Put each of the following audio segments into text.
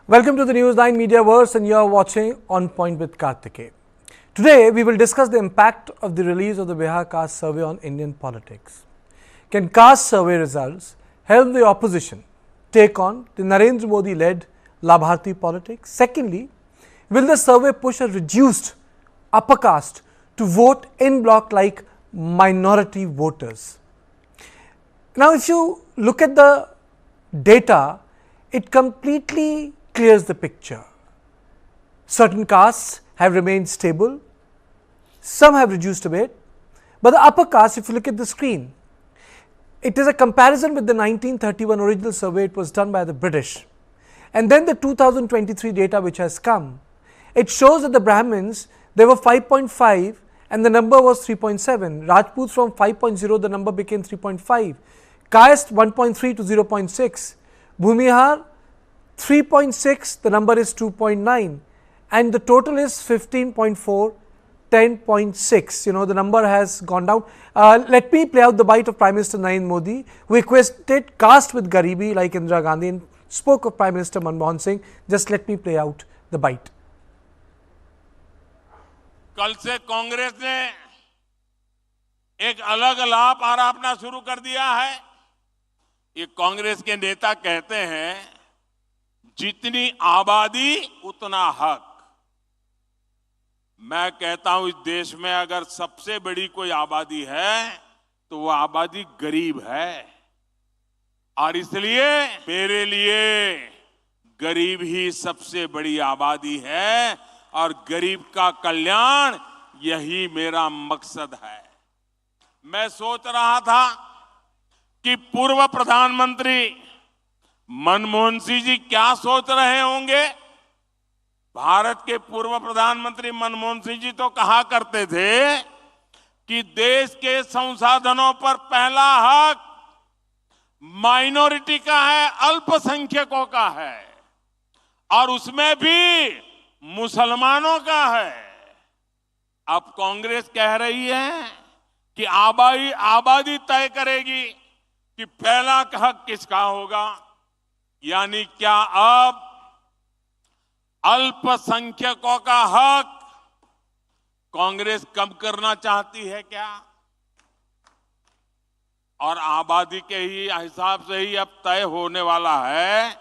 Welcome to the News9 Mediaverse, and you are watching On Point with Kartikeya. Today, we will discuss the impact of the release of the Bihar Caste Survey on Indian politics. Can caste survey results help the opposition take on the Narendra Modi-led Labharti politics? Secondly, will the survey push a reduced upper caste to vote in bloc like minority voters? Now, if you look at the data, it completely clears the picture. Certain castes have remained stable, some have reduced a bit, but the upper caste, if you look at the screen, it is a comparison with the 1931 original survey. It was done by the British, and then the 2023 data which has come. It shows that the Brahmins, they were 5.5 and the number was 3.7. Rajputs from 5.0, the number became 3.5. Caste 1.3 to 0.6. Bhumihar 3.6, the number is 2.9, and the total is 15.4, 10.6. The number has gone down. Let me play out the bite of Prime Minister Narendra Modi, who equated caste with Garibi like Indira Gandhi and spoke of Prime Minister Manmohan Singh. Just let me play out the bite. कल से कांग्रेस ने एक अलग लाभ आरोपना शुरू कर दिया है। ये कांग्रेस के नेता कहते हैं जितनी आबादी उतना हक। मैं कहता हूं इस देश में अगर सबसे बड़ी कोई आबादी है तो वो आबादी गरीब है, और इसलिए मेरे लिए गरीब ही सबसे बड़ी आबादी है और गरीब का कल्याण यही मेरा मकसद है। मैं सोच रहा था कि पूर्व प्रधानमंत्री मनमोहन सिंह जी क्या सोच रहे होंगे। भारत के पूर्व प्रधानमंत्री मनमोहन सिंह जी तो कहा करते थे कि देश के संसाधनों पर पहला हक माइनॉरिटी का है, अल्पसंख्यकों का है, और उसमें भी मुसलमानों का है। अब कांग्रेस कह रही है कि आबादी तय करेगी कि पहला हक किसका होगा। यानी क्या अब अल्पसंख्यकों का हक कांग्रेस कम करना चाहती है क्या? और आबादी के ही हिसाब से ही अब तय होने वाला है,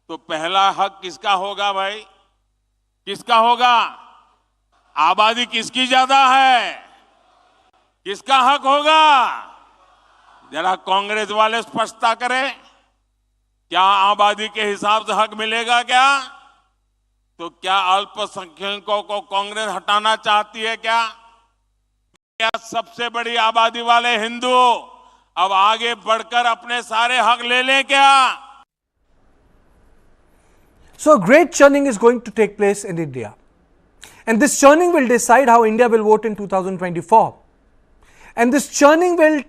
तो पहला हक किसका होगा भाई? किसका होगा? आबादी किसकी ज्यादा है? किसका हक होगा? जरा कांग्रेस वाले स्पष्टता करें। क्या आबादी के हिसाब से हक मिलेगा क्या? तो क्या अल्पसंख्यकों को कांग्रेस हटाना चाहती है क्या? क्या सबसे बड़ी आबादी वाले हिंदू अब आगे बढ़कर अपने सारे हक ले लें क्या? So, a great churning is going to take place in India, and this churning will decide how India will vote in 2024, and this churning will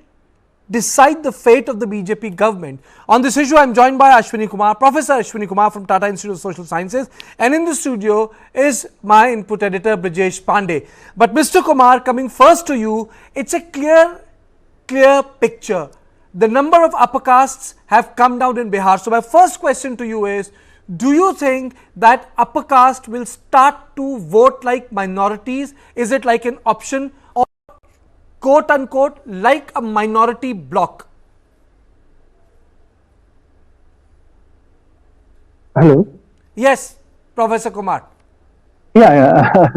decide the fate of the BJP government. On this issue, I am joined by Ashwini Kumar, Professor Ashwini Kumar from Tata Institute of Social Sciences, and in the studio is my input editor Brijesh Pandey. But Mr. Kumar, coming first to you, it's a clear picture. The number of upper castes have come down in Bihar. So my first question to you is, do you think that upper caste will start to vote like minorities? Is it like an option, or quote unquote like a minority bloc? Hello. Yes, Professor Kumar. Yeah.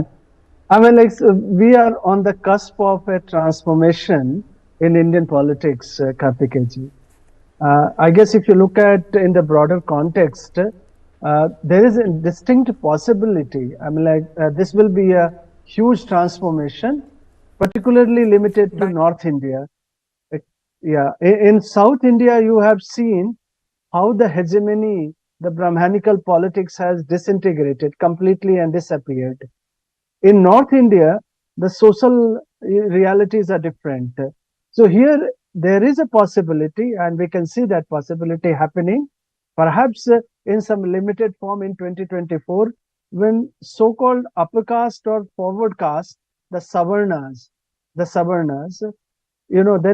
I mean, we are on the cusp of a transformation in Indian politics, Kartikeya ji. I guess if you look at in the broader context, there is a distinct possibility. I mean, this will be a huge transformation, particularly limited to North India. In South India, you have seen how the hegemony, the Brahmanical politics has disintegrated completely and disappeared. In North India, the social realities are different. So here, there is a possibility, and we can see that possibility happening, perhaps in some limited form in 2024, when so-called upper caste or forward caste, the Savarnas, there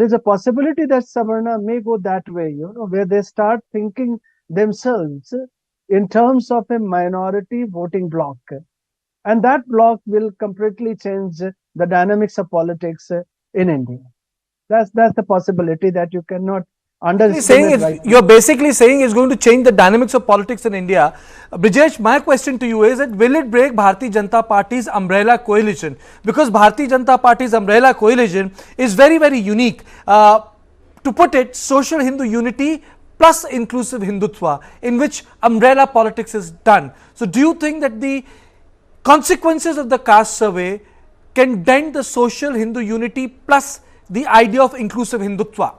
is a possibility that Savarna may go that way, where they start thinking themselves in terms of a minority voting bloc. And that bloc will completely change the dynamics of politics in India. That's the possibility that you cannot underestimate right now. You're basically saying it's going to change the dynamics of politics in India. Brijesh, my question to you is that will it break Bharatiya Janata Party's umbrella coalition? Because Bharatiya Janata Party's umbrella coalition is very, very unique. To put it, social Hindu unity plus inclusive Hindutva, in which umbrella politics is done. So do you think that the consequences of the caste survey can dent the social Hindu unity plus the idea of inclusive Hindutva?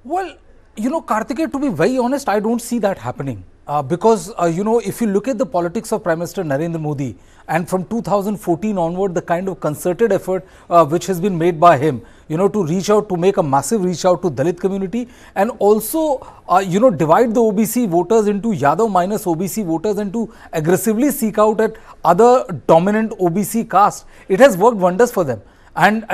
Well, Kartikeya, to be very honest, I don't see that happening. Because, if you look at the politics of Prime Minister Narendra Modi, and from 2014 onward, the kind of concerted effort which has been made by him, to reach out, to make a massive reach out to Dalit community, and also, divide the OBC voters into Yadav minus OBC voters and to aggressively seek out at other dominant OBC caste, it has worked wonders for them. And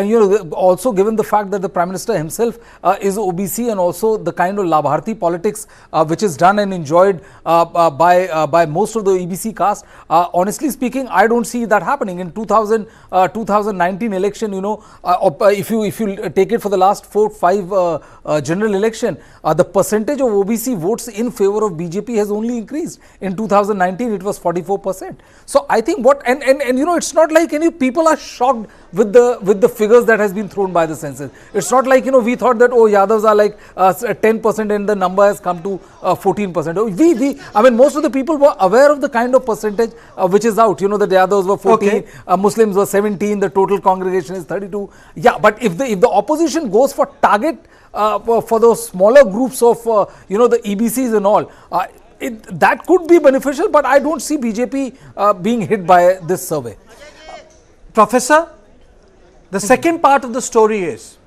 also given the fact that the Prime Minister himself is OBC, and also the kind of Labharti politics which is done and enjoyed by most of the EBC caste, honestly speaking, I don't see that happening. In 2019 election, if you take it for the last 4-5 general election, the percentage of OBC votes in favor of BJP has only increased. In 2019, it was 44%. So I think it's not like any people are shocked with the figures that has been thrown by the census. It's not like, we thought that, Yadavs are like 10% and the number has come to 14%. Most of the people were aware of the kind of percentage which is out, that Yadavs were 14, Muslims were 17, the total congregation is 32. Yeah, but if the opposition goes for target for those smaller groups of, the EBCs and all, that could be beneficial, but I don't see BJP being hit by this survey. Professor, the second part of the story is,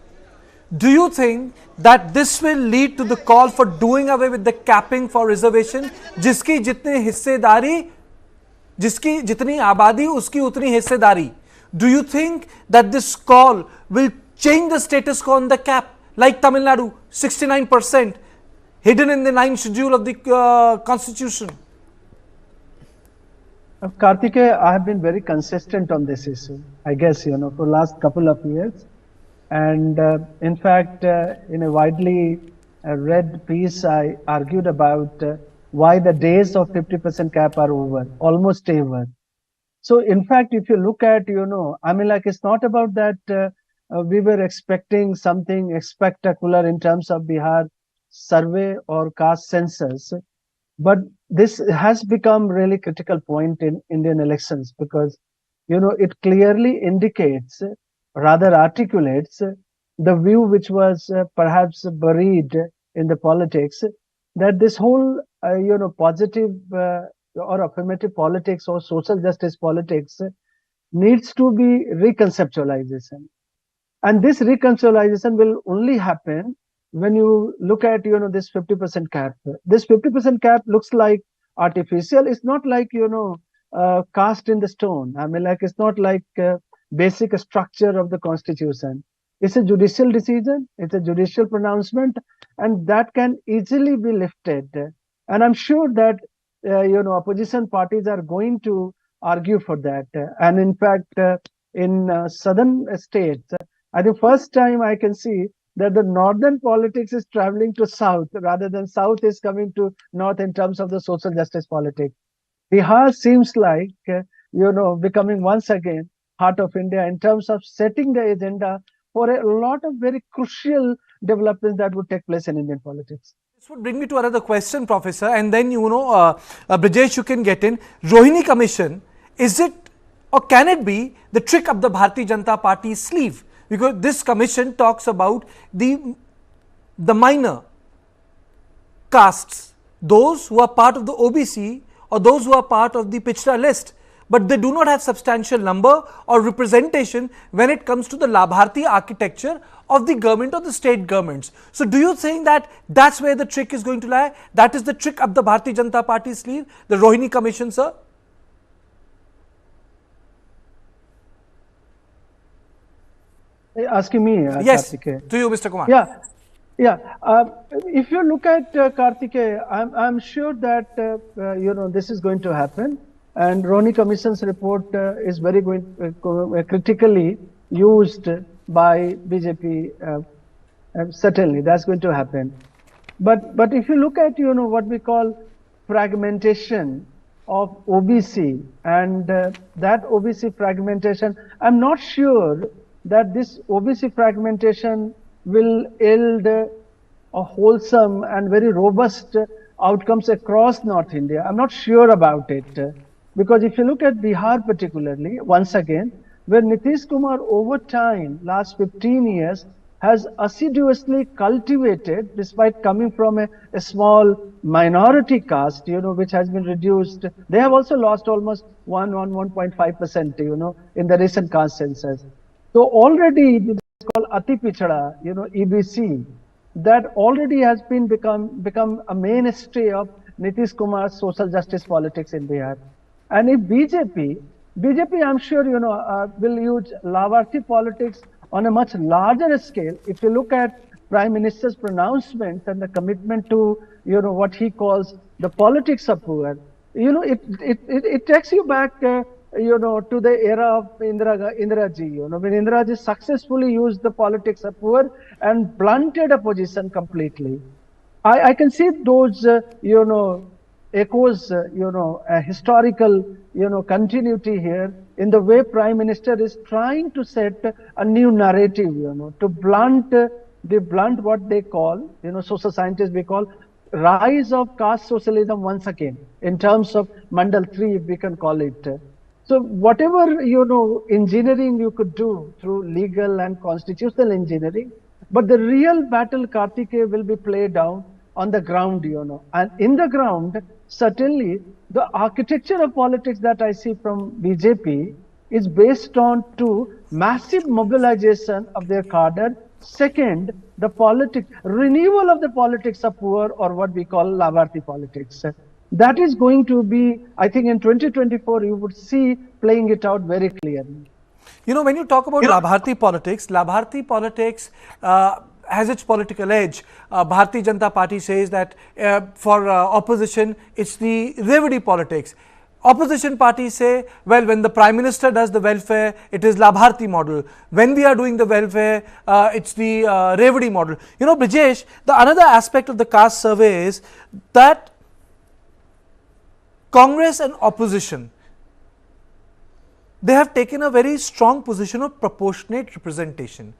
do you think that this will lead to the call for doing away with the capping for reservation? जिसकी जितनी हिस्सेदारी, जिसकी जितनी आबादी, उसकी उतनी हिस्सेदारी. Do you think that this call will change the status quo on the cap? Like Tamil Nadu, 69%, hidden in the 9th schedule of the constitution. Kartikeya, I have been very consistent on this issue, I guess, for the last couple of years. And in fact, in a widely read piece, I argued about why the days of 50% cap are over, almost over. So in fact, if you look at, it's not about that we were expecting something spectacular in terms of Bihar survey or caste census, but this has become really critical point in Indian elections because, it clearly indicates, rather articulates the view which was perhaps buried in the politics, that this whole, positive or affirmative politics or social justice politics needs to be reconceptualization. And this reconceptualization will only happen when you look at, this 50% cap. This 50% cap looks like artificial. It's not like, cast in the stone. It's not like basic structure of the constitution. It's a judicial decision. It's a judicial pronouncement, and that can easily be lifted. And I'm sure that, opposition parties are going to argue for that. And in fact, in southern states, I think first time I can see that the northern politics is traveling to south rather than south is coming to north in terms of the social justice politics. Bihar seems like, becoming once again heart of India in terms of setting the agenda for a lot of very crucial developments that would take place in Indian politics. This would bring me to another question, Professor, and then, Brijesh, you can get in. Rohini Commission, is it or can it be the trick up the Bharatiya Janata Party's sleeve? Because this commission talks about the minor castes, those who are part of the OBC or those who are part of the Pichda list, but they do not have substantial number or representation when it comes to the Labharti architecture of the government or the state governments. So do you think that that's where the trick is going to lie? That is the trick up the Bharatiya Janata Party's sleeve, the Rohini Commission, sir? Asking me, yes, Kartikeya. to you, Mr. Kumar. Yeah, Yeah, if you look at Kartikeya, I'm sure that this is going to happen, and Roni Commission's report is very critically used by BJP. Certainly, that's going to happen. But if you look at what we call fragmentation of OBC and that OBC fragmentation, I'm not sure that this OBC fragmentation will yield a wholesome and very robust outcomes across North India. I'm not sure about it because if you look at Bihar particularly, once again, where Nitish Kumar over time, last 15 years, has assiduously cultivated, despite coming from a small minority caste, which has been reduced. They have also lost almost 1.5%, in the recent caste census. So already this is called Ati Pichada, EBC, that already has become a mainstay of Nitish Kumar's social justice politics in Bihar. And if BJP, I'm sure, will use Lavarthi politics on a much larger scale. If you look at Prime Minister's pronouncements and the commitment to, what he calls the politics of poor, it takes you back, to the era of Indira Ji, when Indira Ji successfully used the politics of poor and blunted opposition completely. I can see those, echoes, a historical, continuity here in the way Prime Minister is trying to set a new narrative, to blunt what they call, social scientists we call rise of caste socialism once again in terms of Mandal 3, if we can call it. So whatever, engineering you could do through legal and constitutional engineering, but the real battle, Kartikeya, will be played down on the ground, and in the ground, certainly the architecture of politics that I see from BJP is based on two, massive mobilization of their cadre. Second, the renewal of the politics of poor, or what we call Lavarthi politics. That is going to be, I think in 2024, you would see playing it out very clearly. When you talk about Labharti politics has its political edge. Bharatiya Janata Party says that for opposition, it's the Revadi politics. Opposition parties say, well, when the Prime Minister does the welfare, it is Labharti model. When we are doing the welfare, it's the Revadi model. Brijesh, the another aspect of the caste survey is that Congress and opposition, they have taken a very strong position of proportionate representation.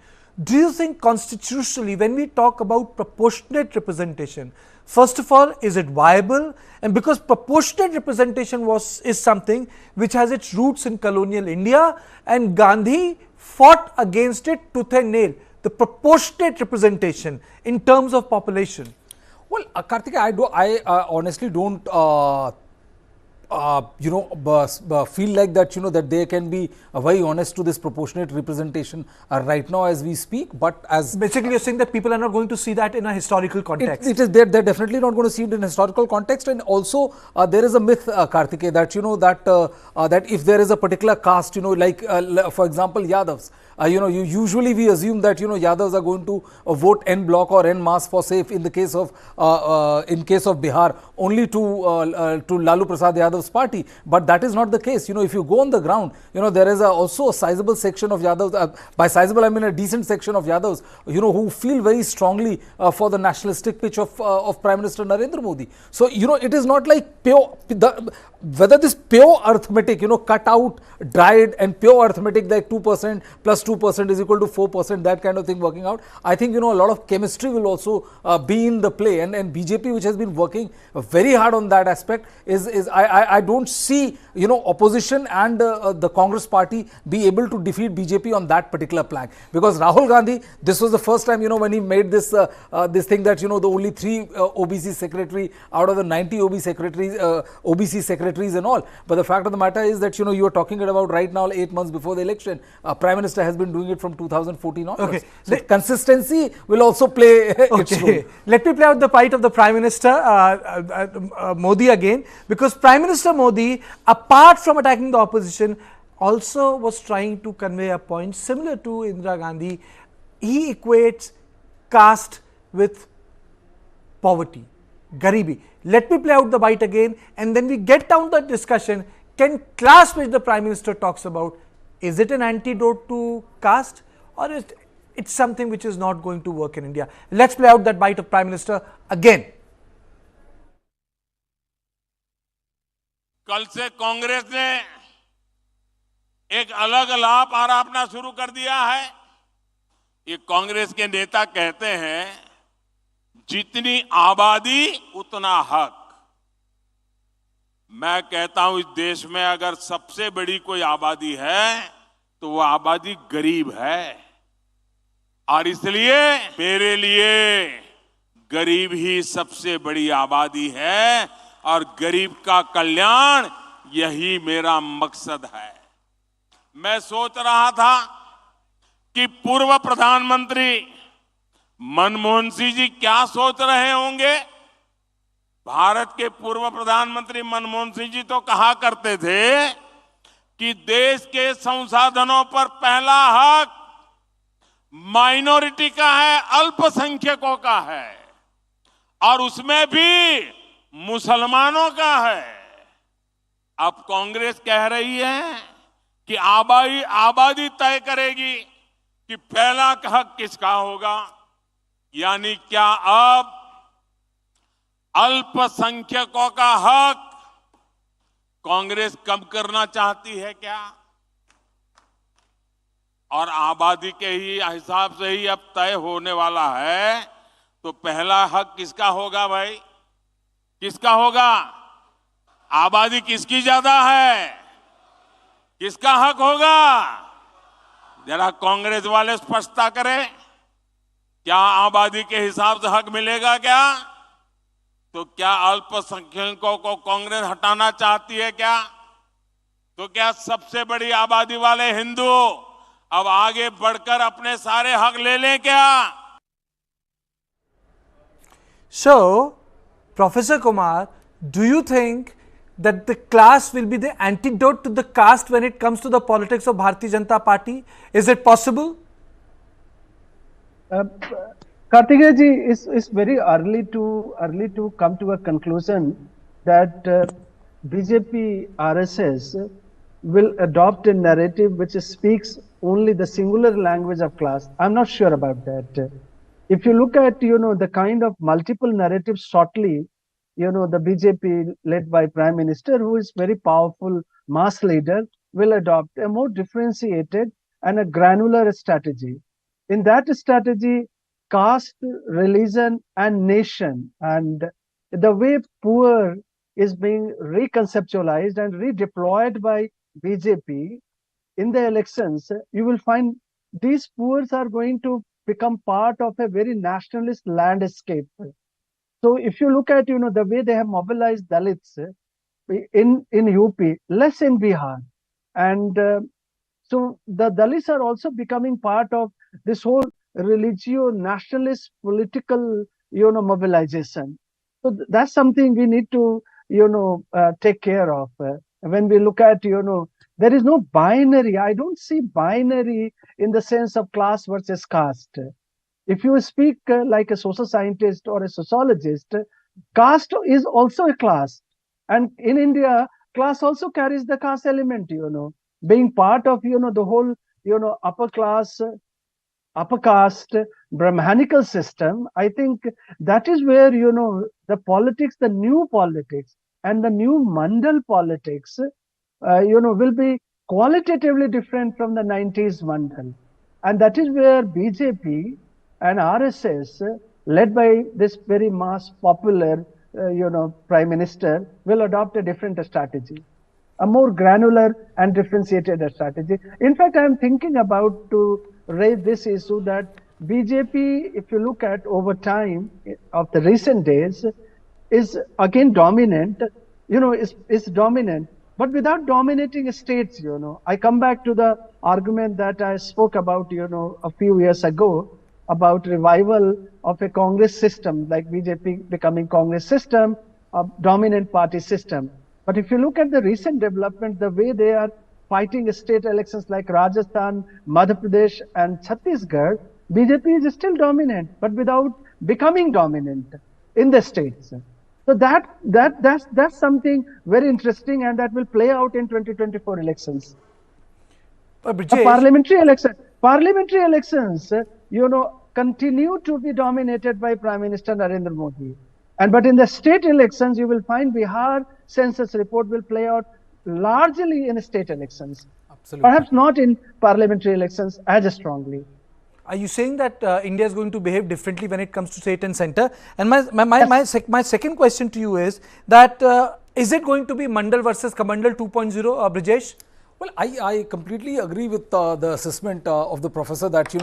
Do you think constitutionally, when we talk about proportionate representation, first of all, is it viable? And because proportionate representation is something which has its roots in colonial India, and Gandhi fought against it tooth and nail, the proportionate representation in terms of population. Well, Kartikeya, I honestly don't feel like that, that they can be very honest to this proportionate representation right now as we speak. But as basically you're saying that people are not going to see that in a historical context. They're definitely not going to see it in a historical context. And also there is a myth, Kartikeya, that that if there is a particular caste, like for example Yadavs, usually we assume that Yadavs are going to vote en bloc or en masse for, say, in case of Bihar, only to Lalu Prasad Yadav's party. But that is not the case. If you go on the ground, there is also a sizable section of Yadavs. By sizable, I mean a decent section of Yadavs, who feel very strongly for the nationalistic pitch of Prime Minister Narendra Modi. So it is not like pure whether this pure arithmetic, cut out, dried, and pure arithmetic like 2% plus 2% is equal to 4%, that kind of thing working out. I think, a lot of chemistry will also be in the play, and BJP, which has been working very hard on that aspect, I don't see, opposition and the Congress party be able to defeat BJP on that particular plank. Because Rahul Gandhi, this was the first time, when he made this thing that, the only 3 OBC secretary out of the 90 OBC secretaries and all. But the fact of the matter is that, you are talking about right now, 8 months before the election, Prime Minister has been doing it from 2014 onwards. Okay. So consistency will also play its role. Let me play out the fight of the Prime Minister Modi again, because Prime Minister Modi, apart from attacking the opposition, also was trying to convey a point similar to Indira Gandhi. He equates caste with poverty, garibi. Let me play out the bite again, and then we get down the discussion. Can class, which the Prime Minister talks about, is it an antidote to caste, or is it's something which is not going to work in India? Let's play out that bite of Prime Minister again. कल से कांग्रेस ने एक अलग लाभ आरापना शुरू कर दिया है। ये कांग्रेस के नेता कहते हैं जितनी आबादी उतना हक। मैं कहता हूं इस देश में अगर सबसे बड़ी कोई आबादी है तो वो आबादी गरीब है, और इसलिए मेरे लिए गरीब ही सबसे बड़ी आबादी है, और गरीब का कल्याण यही मेरा मकसद है। मैं सोच रहा था कि पूर्व प्रधानमंत्री मनमोहन सिंह जी क्या सोच रहे होंगे। भारत के पूर्व प्रधानमंत्री मनमोहन सिंह जी तो कहा करते थे कि देश के संसाधनों पर पहला हक माइनॉरिटी का है, अल्पसंख्यकों का है, और उसमें भी मुसलमानों का है। अब कांग्रेस कह रही है कि आबादी तय करेगी कि पहला हक किसका होगा। यानी क्या अब अल्पसंख्यकों का हक कांग्रेस कम करना चाहती है क्या? और आबादी के ही हिसाब से ही अब तय होने वाला है, तो पहला हक किसका होगा भाई? किसका होगा? आबादी किसकी ज्यादा है? किसका हक होगा? जरा कांग्रेस वाले स्पष्टता करें। क्या आबादी के हिसाब से हक मिलेगा क्या? तो क्या अल्पसंख्यकों को कांग्रेस हटाना चाहती है क्या? तो क्या सबसे बड़ी आबादी वाले हिंदू अब आगे बढ़कर अपने सारे हक ले लें क्या? So, Professor Kumar, do you think that the class will be the antidote to the caste when it comes to the politics of Bharatiya Janata Party? Is it possible? Kartikeya ji, is very early to come to a conclusion that BJP RSS will adopt a narrative which speaks only the singular language of class. I'm not sure about that. If you look at, the kind of multiple narratives shortly, the BJP led by Prime Minister, who is very powerful mass leader, will adopt a more differentiated and a granular strategy. In that strategy, caste, religion, and nation, and the way poor is being reconceptualized and redeployed by BJP in the elections, you will find these poors are going to become part of a very nationalist landscape. So if you look at, the way they have mobilized Dalits in UP, less in Bihar, and so the Dalits are also becoming part of this whole religio-nationalist political, mobilization. So that's something we need to, take care of. When we look at, there is no binary. I don't see binary in the sense of class versus caste. If you speak like a social scientist or a sociologist, caste is also a class. And in India, class also carries the caste element, being part of, the whole, upper class, upper caste, Brahmanical system. I think that is where, the politics, the new politics and the new mandal politics, will be qualitatively different from the 90s mandal. And that is where BJP and RSS, led by this very mass popular, Prime Minister, will adopt a different strategy, a more granular and differentiated strategy. In fact, I am thinking about to raise this issue that BJP, if you look at over time of the recent days, is again dominant, is dominant, but without dominating states, I come back to the argument that I spoke about, a few years ago about revival of a Congress system, like BJP becoming Congress system, a dominant party system. But if you look at the recent development, the way they are fighting state elections like Rajasthan, Madhya Pradesh and Chhattisgarh, BJP is still dominant, but without becoming dominant in the states. So that's something very interesting, and that will play out in 2024 elections. Parliamentary elections, continue to be dominated by Prime Minister Narendra Modi. But in the state elections, you will find Bihar census report will play out largely in state elections. Absolutely. Perhaps not in parliamentary elections as strongly. Are you saying that India is going to behave differently when it comes to state and center? And my second question to you is that is it going to be mandal versus kamandal 2.0, Brijesh? Well, I completely agree with the assessment of the professor that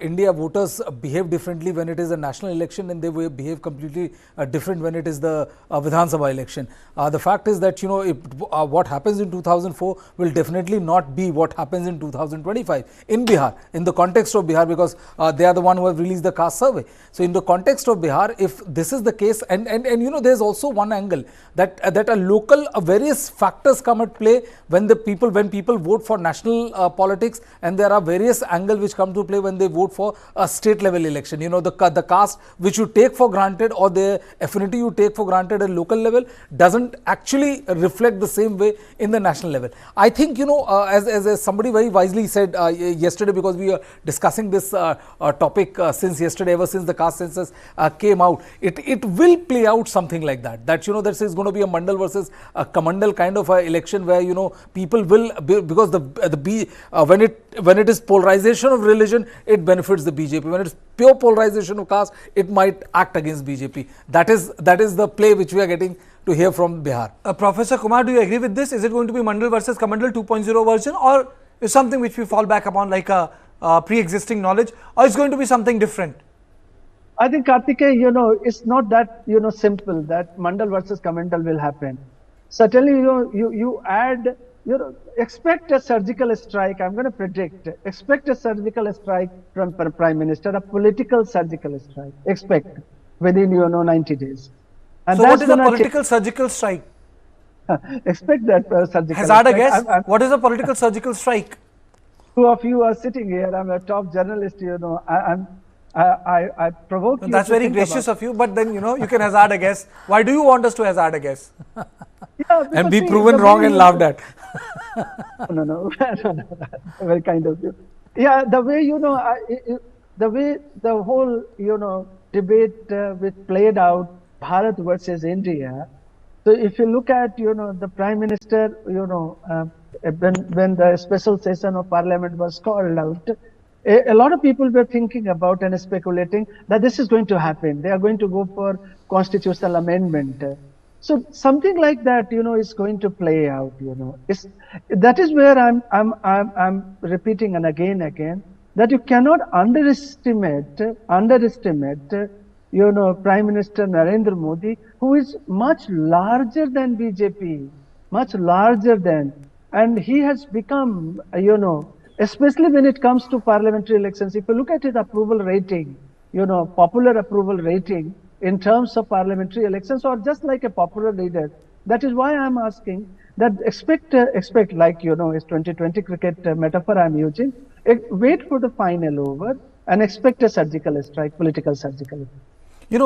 India voters behave differently when it is a national election, and they behave completely different when it is the Vidhan Sabha election. The fact is that what happens in 2004 will definitely not be what happens in 2025 in Bihar, in the context of Bihar, because they are the one who have released the caste survey. So in the context of Bihar, if this is the case, and there's also one angle that a local various factors come at play when people vote for national politics, and there are various angles which come to play when they vote for a state level election. The caste which you take for granted, or the affinity you take for granted at local level, doesn't actually reflect the same way in the national level. I think, as somebody very wisely said yesterday, because we are discussing this topic since yesterday, ever since the caste census came out, it will play out something like that. This is going to be a mandal versus a kamandal kind of a election, where people will, because when it is polarization of religion, it benefits the BJP. When it is pure polarization of caste, it might act against BJP. That is the play which we are getting to hear from Bihar. Professor Kumar, do you agree with this? Is it going to be mandal versus kamandal 2.0 version, or is something which we fall back upon like a pre-existing knowledge, or is going to be something different? I think, Kartikeya, it's not that simple that mandal versus kamandal will happen. Certainly, you add. Expect a surgical strike. I'm going to predict. Expect a surgical strike from Prime Minister, a political surgical strike. Expect within 90 days. And so, what is a political surgical strike? Expect that surgical. Hazard a guess. What is a political surgical strike? Two of you are sitting here. I'm a top journalist. I provoke you. That's very gracious of you. But then you can hazard a guess. Why do you want us to hazard a guess? And be proven wrong and laughed at. No, very kind of you. Yeah, the way the whole debate which played out, Bharat versus India. So if you look at the Prime Minister, when the special session of Parliament was called out, a lot of people were thinking about and speculating that this is going to happen. They are going to go for constitutional amendment. So something like that, is going to play out. That is where I'm repeating and again that you cannot underestimate, Prime Minister Narendra Modi, who is much larger than BJP, much larger than, and he has become, especially when it comes to parliamentary elections. If you look at his approval rating, popular approval rating, in terms of parliamentary elections, or just like a popular leader. That is why I'm asking that expect like, his 2020 cricket metaphor I'm using, wait for the final over and expect a surgical strike, political surgical strike.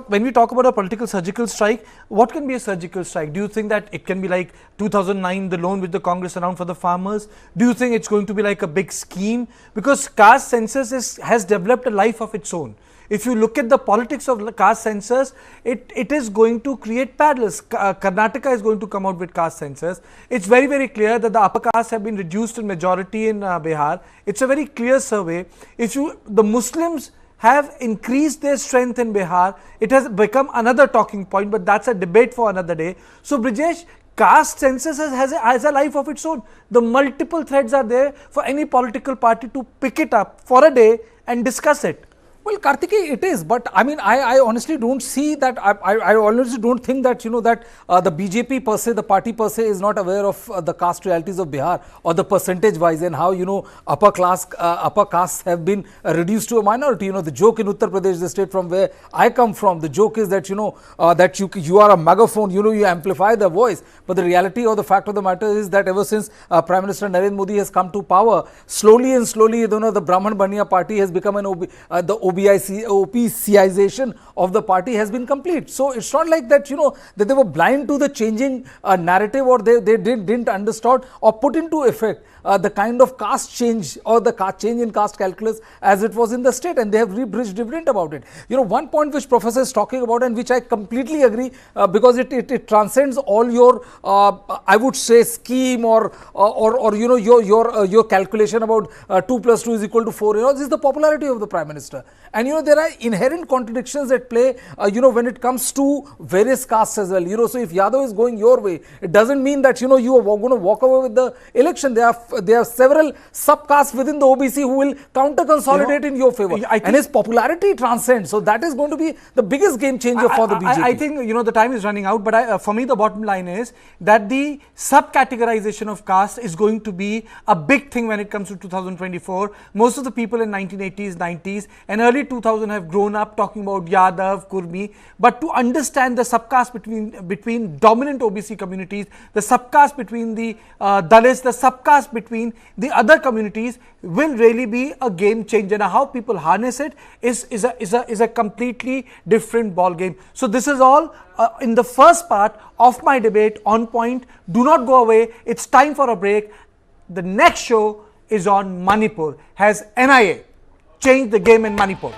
When we talk about a political surgical strike, what can be a surgical strike? Do you think that it can be like 2009, the loan which the Congress announced for the farmers? Do you think it's going to be like a big scheme? Because caste census has developed a life of its own. If you look at the politics of caste census, it is going to create parallels. Karnataka is going to come out with caste census. It's very, very clear that the upper castes have been reduced in majority in Bihar. It's a very clear survey. The Muslims have increased their strength in Bihar. It has become another talking point, but that's a debate for another day. So, Brijesh, caste census has a life of its own. The multiple threads are there for any political party to pick it up for a day and discuss it. Well, Kartikeya, it is, but I mean, I honestly don't see that. I honestly don't think that the BJP per se, the party per se, is not aware of the caste realities of Bihar, or the percentage wise, and how upper castes have been reduced to a minority. The joke in Uttar Pradesh, the state from where I come from, the joke is that that you are a megaphone. You amplify the voice, but the reality or the fact of the matter is that ever since Prime Minister Narendra Modi has come to power, slowly, the Brahman Baniya party has become the OBCization of the party has been complete. So it's not like that, that they were blind to the changing narrative, or they didn't understand or put into effect the kind of caste change or the change in caste calculus as it was in the state, and they have bridge dividend about it. One point which Professor is talking about, and which I completely agree, because it transcends all your I would say scheme or your calculation about 2 plus 2 is equal to 4. This is the popularity of the Prime Minister, and there are inherent contradictions at play when it comes to various castes as well. So if Yadav is going your way, it doesn't mean that you are going to walk away with the election. There are several subcastes within the OBC who will counter consolidate in your favor, and his popularity transcends. So that is going to be the biggest game changer for the BJP. I think the time is running out, but for me the bottom line is that the sub-categorization of caste is going to be a big thing when it comes to 2024. Most of the people in 1980s, 90s and early 2000 have grown up talking about Yadav, Kurmi, but to understand the subcaste between dominant OBC communities, the subcaste between the Dalits, the subcaste between the other communities will really be a game changer. Now, how people harness it is a completely different ball game. So this is all in the first part of my debate on point. Do not go away. It's time for a break. The next show is on Manipur. Has NIA changed the game in Manipur?